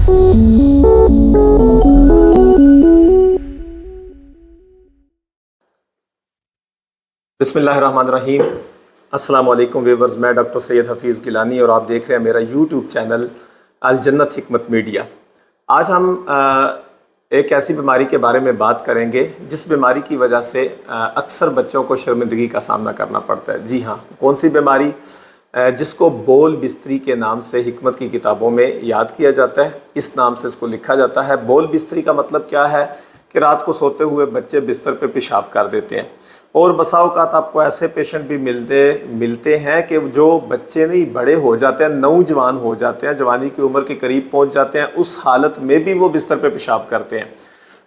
बिस्मिल्लाहिर्रहमानिर्रहीम। अस्सलाम वालेकुम व्यूअर्स, मैं डॉक्टर सैयद हफीज़ गिलानी और आप देख रहे हैं मेरा यूट्यूब चैनल अल जन्नत हिकमत मीडिया। आज हम एक ऐसी बीमारी के बारे में बात करेंगे जिस बीमारी की वजह से अक्सर बच्चों को शर्मिंदगी का सामना करना पड़ता है। जी हाँ, कौन सी बीमारी? जिसको बोल बिस्तरी के नाम से हिकमत की किताबों में याद किया जाता है, इस नाम से इसको लिखा जाता है। बोल बिस्तरी का मतलब क्या है कि रात को सोते हुए बच्चे बिस्तर पे पेशाब कर देते हैं। और बसा औकात आपको ऐसे पेशेंट भी मिलते हैं कि जो बच्चे नहीं बड़े हो जाते हैं, नौजवान हो जाते हैं, जवानी की उम्र के करीब पहुंच जाते हैं, उस हालत में भी वो बिस्तर पे पेशाब करते हैं।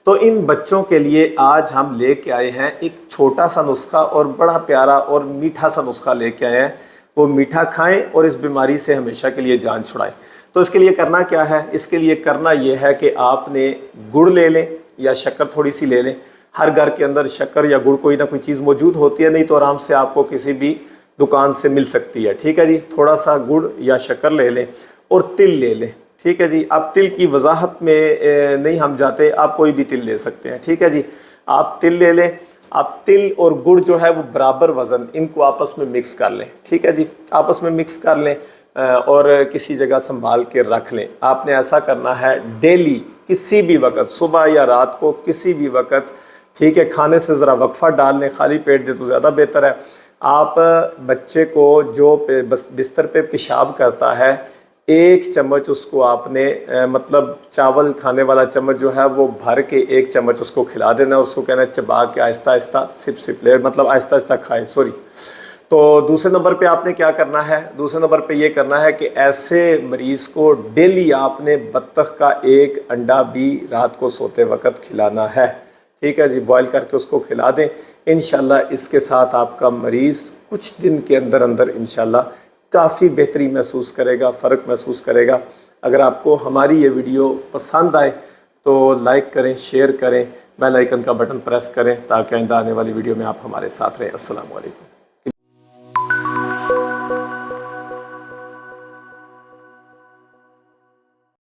तो इन बच्चों के लिए आज हम लेके आए हैं एक छोटा सा नुस्खा और बड़ा प्यारा और मीठा सा नुस्खा लेके आए हैं। वो मीठा खाएं और इस बीमारी से हमेशा के लिए जान छुड़ाएं। तो इसके लिए करना क्या है? इसके लिए करना ये है कि आपने गुड़ ले लें या शक्कर थोड़ी सी ले लें। हर घर के अंदर शक्कर या गुड़ कोई ना कोई चीज़ मौजूद होती है, नहीं तो आराम से आपको किसी भी दुकान से मिल सकती है। ठीक है जी, थोड़ा सा गुड़ या शक्कर ले लें और तिल ले लें। ठीक है जी, अब तिल की वजाहत में नहीं हम जाते, आप कोई भी तिल ले सकते हैं। ठीक है जी, आप तिल ले लें। आप तिल और गुड़ जो है वो बराबर वज़न, इनको आपस में मिक्स कर लें। ठीक है जी, आपस में मिक्स कर लें और किसी जगह संभाल के रख लें। आपने ऐसा करना है डेली, किसी भी वक्त, सुबह या रात को, किसी भी वक्त। ठीक है, खाने से ज़रा वक्फ़ा डाल लें, खाली पेट दे तो ज़्यादा बेहतर है। आप बच्चे को जो बस बिस्तर पे पेशाब करता है, एक चम्मच उसको आपने मतलब चावल खाने वाला चम्मच जो है वो भर के एक चम्मच उसको खिला देना। उसको कहना है चबा के आहिस्ता आहिस्ता सिप सिप ले, मतलब आहिस्ता आहिस्ता खाए, सॉरी। तो दूसरे नंबर पे आपने क्या करना है? दूसरे नंबर पे ये करना है कि ऐसे मरीज़ को डेली आपने बत्तख का एक अंडा भी रात को सोते वक्त खिलाना है। ठीक है जी, बॉयल करके उसको खिला दें। इंशाल्लाह इसके साथ आपका मरीज़ कुछ दिन के अंदर अंदर इंशाल्लाह काफ़ी बेहतरी महसूस करेगा, फ़र्क महसूस करेगा। अगर आपको हमारी ये वीडियो पसंद आए तो लाइक करें, शेयर करें, बेल आइकन का बटन प्रेस करें ताकि आइंदा आने वाली वीडियो में आप हमारे साथ रहें। अस्सलाम वालेकुम।